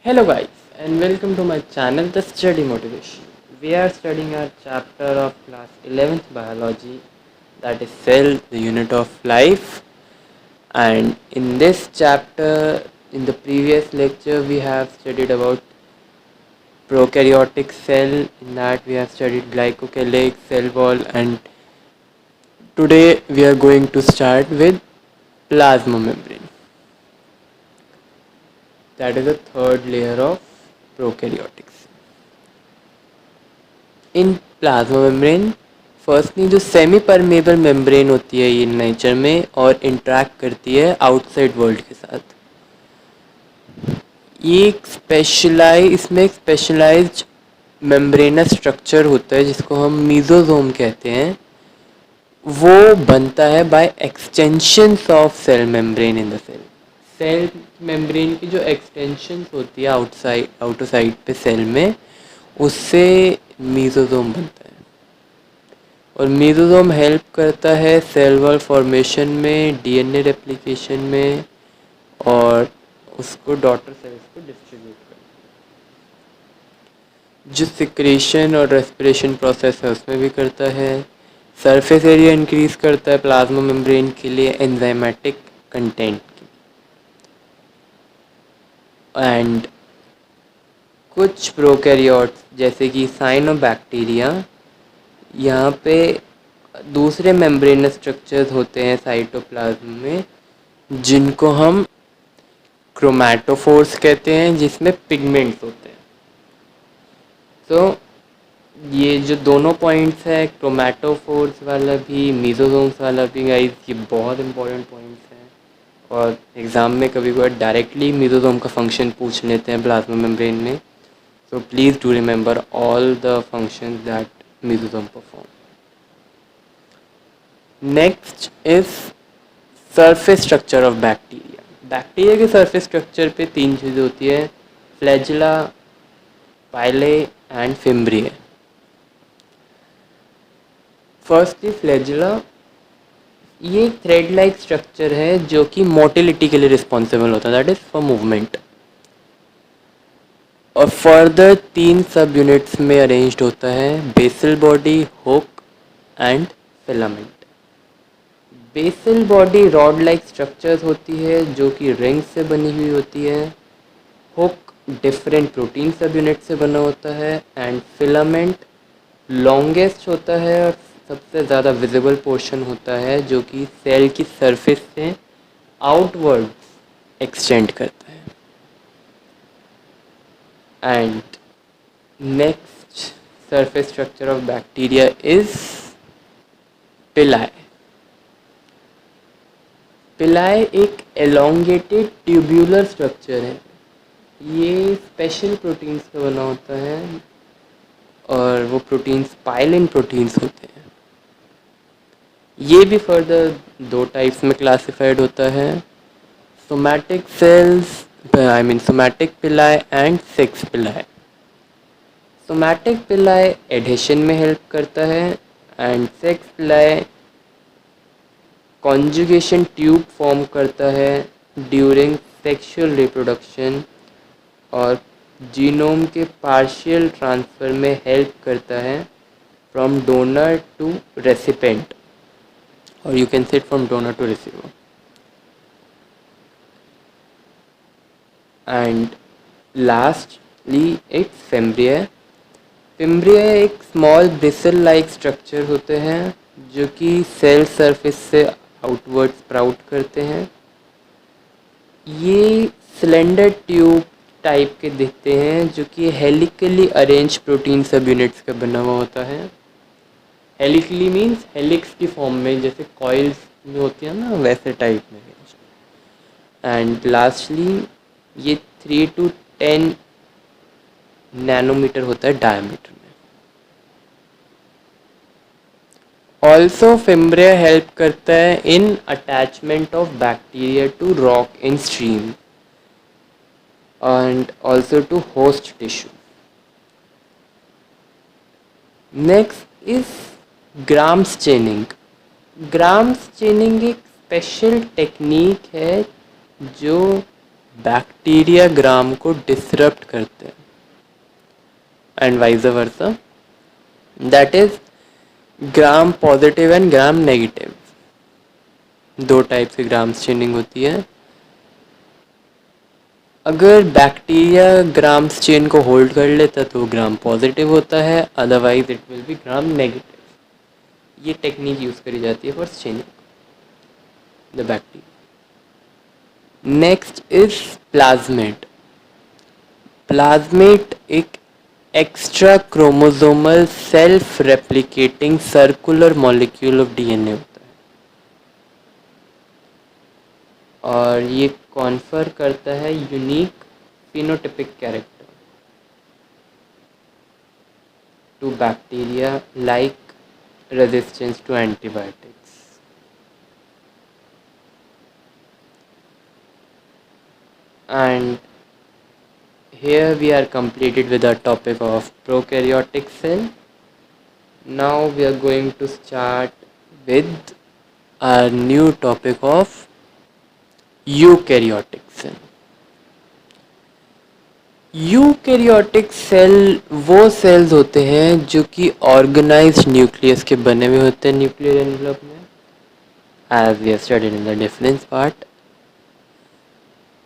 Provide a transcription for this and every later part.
Hello guys and welcome to my channel The Study Motivation. We are studying our chapter of class 11th biology, that is cell, the unit of life. And in this chapter, in the previous lecture, we have studied about prokaryotic cell. In that we have studied glycocalyx, cell wall, and today we are going to start with plasma membrane. That is the third layer of prokaryotics. In plasma membrane firstly जो semi permeable membrane होती है ये nature में और interact करती है outside world के साथ. ये इसमें एक स्पेशलाइज्ड मेम्ब्रेनस स्ट्रक्चर होता है जिसको हम मीजोजोम कहते हैं. वो बनता है by extensions of cell membrane in the cell membrane की जो एक्सटेंशंस होती है आउटर साइड पे सेल में, उससे मीजोजोम बनता है. और मीजोजोम हेल्प करता है सेल वॉल फॉर्मेशन में, डीएनए रेप्लिकेशन में, और उसको डॉटर सेल्स को डिस्ट्रीब्यूट करता है. जो सिक्रेशन और रेस्पिरेशन प्रोसेस है उसमें भी करता है. सरफेस एरिया इंक्रीज करता है प्लाज्मा मेम्ब्रेन के लिए एंजाइमेटिक कंटेंट की. एंड कुछ प्रोकैरियोट्स जैसे कि साइनोबैक्टीरिया, यहाँ पे दूसरे मेम्ब्रेनस स्ट्रक्चर्स होते हैं साइटोप्लाज्म में जिनको हम क्रोमैटोफोर्स कहते हैं, जिसमें पिगमेंट्स होते हैं. तो ये जो दोनों पॉइंट्स है, क्रोमैटोफोर्स वाला भी, मीजोजोम्स वाला भी, गाइस ये बहुत इंपॉर्टेंट पॉइंट्स हैं. और एग्ज़ाम में कभी कभार डायरेक्टली मीजोजोम का फंक्शन पूछ लेते हैं प्लाज्मा मेम्ब्रेन में. So please do remember all the functions that mesosome perform. Next is surface structure of bacteria. Bacteria के surface structure पे तीन चीज़ें होती है: flagella, pili and fimbriae. Firstly flagella, ये थ्रेड लाइक स्ट्रक्चर है जो कि मोटिलिटी के लिए रिस्पॉन्सिबल होता है, दैट इज फॉर मूवमेंट. और फर्दर तीन सब यूनिट्स में अरेंज्ड होता है: basal body, hook and filament. Basal body rod like structures होती है जो कि रिंग से बनी हुई होती है. हुक डिफरेंट प्रोटीन सब यूनिट से बना होता है. एंड फिलामेंट लॉन्गेस्ट होता है और सबसे ज़्यादा विजिबल पोर्शन होता है जो कि सेल की सरफेस से आउटवर्ड एक्सटेंड करता है. And next surface structure of bacteria is pili. Pili एक elongated tubular structure है. ये स्पेशल प्रोटीन्स का बना होता है और वो प्रोटीन्स पाइलिन प्रोटीन्स होते हैं. ये भी फर्दर दो टाइप्स में क्लासिफाइड होता है: somatic cells, somatic pili and sex pili. Somatic pili addition में हेल्प करता है and sex pili conjugation tube form करता है ड्यूरिंग सेक्सुअल रिप्रोडक्शन और जीनोम के पार्शियल ट्रांसफ़र में हेल्प करता है फ्रॉम डोनर टू रेसिपेंट, और you can say from donor to receiver. And lastly it's fimbriae. Fimbriae एक स्मॉल ब्रिसल लाइक स्ट्रक्चर होते हैं जो कि सेल सरफेस से आउटवर्ड स्प्राउट करते हैं. ये सिलेंडर ट्यूब टाइप के दिखते हैं जो कि हेलिकली अरेंज प्रोटीन सब यूनिट्स का बना हुआ होता है. हेलिकली मीन्स हेलिक्स की फॉर्म में, जैसे कॉइल्स में होती है ना, वैसे टाइप में. एंड लास्टली ये 3 to 10 नैनोमीटर होता है डायमीटर में. ऑल्सो फिम्ब्रिया हेल्प करता है in attachment of bacteria to rock in stream and also to host tissue. Next is Gram's staining. Gram's staining एक स्पेशल टेक्निक है जो बैक्टीरिया ग्राम को डिसरप्ट करते हैं and vice versa, that is gram positive and gram negative. दो type से gram staining होती है। अगर बैक्टीरिया ग्राम चेन को होल्ड कर लेता तो ग्राम पॉजिटिव होता है, otherwise it will be gram negative. ये टेक्निक यूज करी जाती है for staining the bacteria. Next is plasmid. Plasmid एक extra chromosomal self replicating circular molecule of DNA होता है और ये कॉन्फर करता है unique phenotypic character to bacteria like resistance to antibiotics. And here we are completed with our topic of prokaryotic cell. Now we are going to start with our new topic of eukaryotic cell. Eukaryotic cell वो cells होते हैं जो कि organised nucleus के बने हुए होते हैं न्यूक्लियर एनवेलप में, as we studied in the difference part.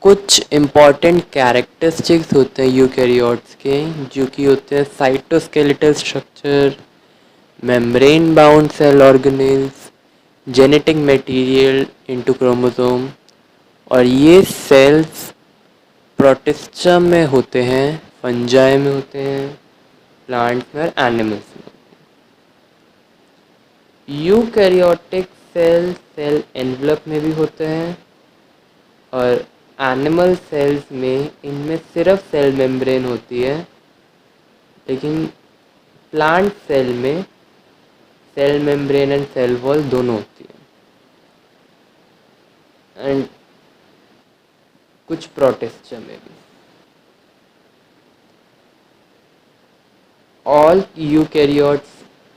कुछ इम्पॉर्टेंट कैरेक्टरिस्टिक्स होते हैं यूकैरियोट्स के, जो कि होते हैं cytoskeletal structure, membrane bound cell organelles, genetic material into chromosome. और ये सेल्स प्रोटिस्टा में होते हैं, फंजाई में होते हैं, प्लांट्स में और एनिमल्स में। यूकैरियोटिक सेल सेल एनवेलप में भी होते हैं और एनिमल सेल्स में इनमें सिर्फ सेल मेम्ब्रेन होती है, लेकिन प्लांट सेल में cell membrane and cell wall दोनों होती है, एंड कुछ प्रोटिस्टा में भी। All eukaryotes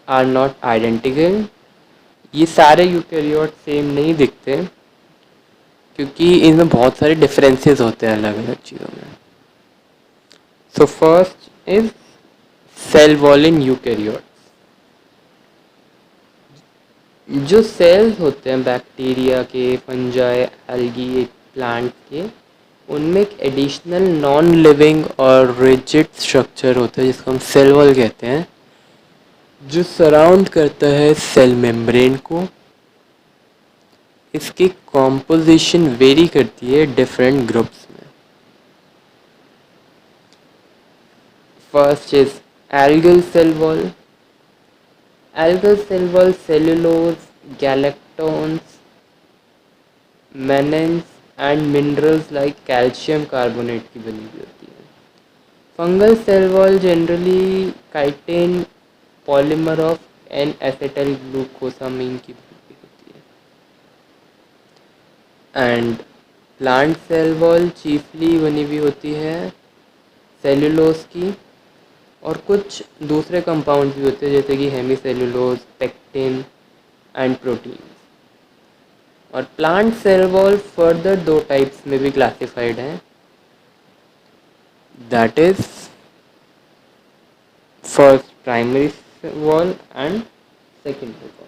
are not identical. ये सारे यूकैरियोट सेम नहीं दिखते क्योंकि इनमें बहुत सारे डिफरेंसेस होते हैं अलग अलग चीज़ों में। So first is cell wall in eukaryotes. जो सेल्स होते हैं बैक्टीरिया के, फंजाई, एल्गी, प्लांट के, उनमें एक एडिशनल नॉन लिविंग और रिजिड स्ट्रक्चर होता है जिसको हम सेल वॉल कहते हैं, जो सराउंड करता है सेल मेम्ब्रेन को। इसकी कॉम्पोजिशन वेरी करती है डिफरेंट ग्रुप्स में। First is algal cell wall. Algal cell wall cellulose, galactans, mannans and minerals like calcium carbonate की बनी हुई होती है। Fungal cell wall generally chitin polymer of N acetyl glucosamine की बनी होती है। And plant cell wall chiefly बनी हुई होती है सेलुलोज की, और कुछ दूसरे कंपाउंड भी होते हैं जैसे कि हेमीसेलुलोज, पेक्टिन एंड प्रोटीन। और प्लांट सेल वॉल फर्दर दो टाइप्स में भी क्लासिफाइड हैं, that is first primary wall and secondary wall.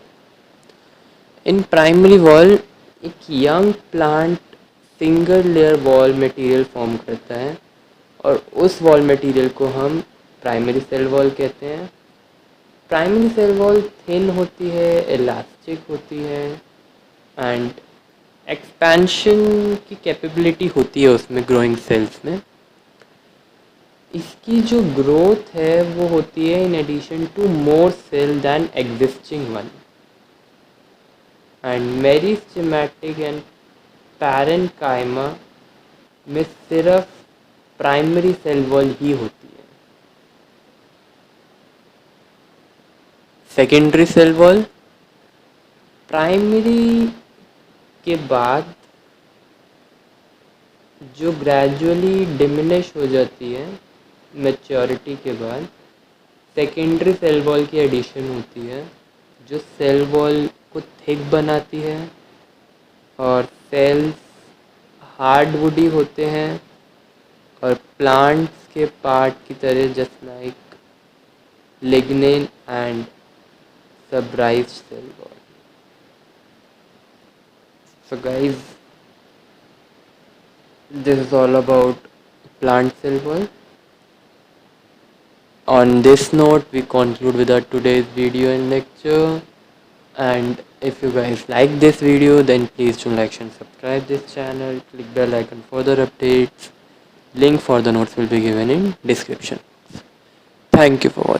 In primary wall एक young plant single layer wall material form करता है और उस वॉल मटेरियल को हम प्राइमरी सेल वॉल कहते हैं। प्राइमरी सेल वॉल थिन होती है, इलास्टिक होती है एंड एक्सपेंशन की कैपेबिलिटी होती है उसमें ग्रोइंग सेल्स में। इसकी जो ग्रोथ है वो होती है in addition to more cell than existing one, and meristematic and parenchyma में सिर्फ प्राइमरी सेल वॉल ही होती है। सेकेंडरी सेल वॉल प्राइमरी के बाद जो ग्रेजुअली डिमिनिश हो जाती है मैच्योरिटी के बाद, सेकेंडरी सेल वॉल की एडिशन होती है जो सेल वॉल को थिक बनाती है और सेल्स हार्डवुडी होते हैं और प्लांट्स के पार्ट की तरह just like lignin and suberise cell wall. So guys, this is all about plant cell wall. On this note, we conclude with our today's video and lecture. And if you guys like this video, then please do like and subscribe this channel. Click bell icon for further updates. Link for the notes will be given in description. Thank you for watching.